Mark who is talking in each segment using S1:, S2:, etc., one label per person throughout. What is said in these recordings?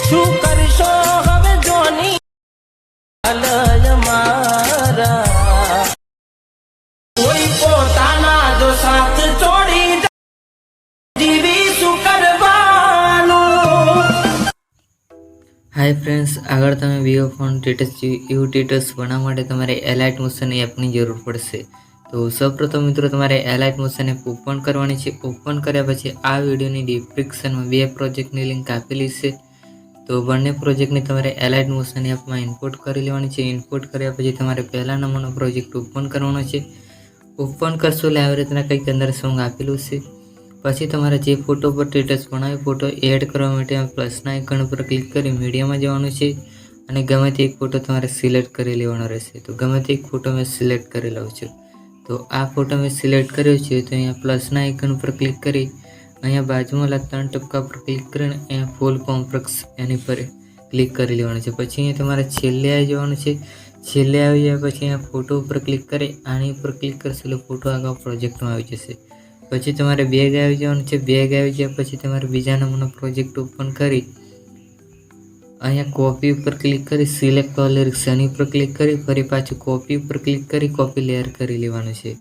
S1: શું કરશો હવે જોની અલય મારા કોઈ પોતાના જો સાથ છોડી જીવી શું કરવાનું।
S2: હાય ફ્રેન્ડ્સ, આગળ તમે વિવો ફોન સ્ટેટસ એવું સ્ટેટસ બનાવવા માટે તમારે એલાઇટ મોશન એપની જરૂર પડશે। તો સૌપ્રથમ મિત્રો તમારે એલાઇટ મોશન એપ ઓપન કરવાની છે। ઓપન કર્યા પછી આ વિડીયોની ડિસ્ક્રિપ્શનમાં બે પ્રોજેક્ટની લિંક આપેલી છે। તો બંને પ્રોજેક્ટને તમારે એલાઇટ મોશન એપમાં ઇમ્પોર્ટ કરી લેવાની છે। ઇમ્પોર્ટ કર્યા પછી તમારે પહેલા નંબરનો પ્રોજેક્ટ ઓપન કરવાનો છે। ઓપન કરશો એટલે આવી રીતના કંઈક અંદર સોંગ આપેલું છે। પછી તમારે જે ફોટો પર સ્ટેટસ બનાવ્યો ફોટો એડ કરવા માટે પ્લસના આઇકન ઉપર ક્લિક કરી મીડિયામાં જવાનું છે અને ગમે તે એક ફોટો તમારે સિલેક્ટ કરી લેવાનો રહેશે। તો ગમે તે એક ફોટો મેં સિલેક્ટ કરી લઉં છું। તો આ ફોટો મેં સિલેક્ટ કર્યો છે તો અહીંયા પ્લસના આઇકન ઉપર ક્લિક કરી અહીંયા બાજુમાં 3 ટપકા પર ક્લિક કરીને અહીંયા ફૂલ કોમ્પ્રેક્સ એની પર ક્લિક કરી લેવાનું છે। પછી અહીંયા તમારે છેલ્લે આવી જવાનું છે। છેલ્લે આવી જાય પછી અહીંયા ફોટો ઉપર ક્લિક કરી આની ઉપર ક્લિક કરશો એટલે ફોટો આગળ પ્રોજેક્ટમાં આવી જશે। પછી તમારે બેગ આવી જવાનું છે। બેગ આવી જાય પછી તમારે બીજા નંબરનો પ્રોજેક્ટ ઓપન કરી અહીંયા કોપી ઉપર ક્લિક કરી સિલેક્ટ ઓલ લિરિક્સ એની ઉપર ક્લિક કરી ફરી પાછું કોપી ઉપર ક્લિક કરી કોપી લેયર કરી લેવાનું છે।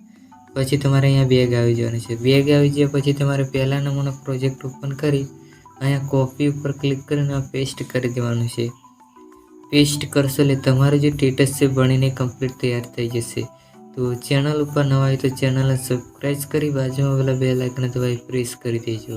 S2: પછી તમારે અહીંયા બેગ આવી જવાનું છે। બેગ આવી જાય પછી તમારે પહેલા નંબરનો પ્રોજેક્ટ ઓપન કરી અહીંયા કોપી ઉપર ક્લિક કરીને પેસ્ટ કરી દેવાનું છે। પેસ્ટ કરશો એટલે તમારું જે સ્ટેટસ છે બનીને કમ્પ્લીટ તૈયાર થઈ જશે। તો ચેનલ ઉપર નવા હોય તો ચેનલને સબસ્ક્રાઈબ કરી બાજુમાં પેલા બેલ આઇકન દબાવી પ્રેસ કરી દેજો।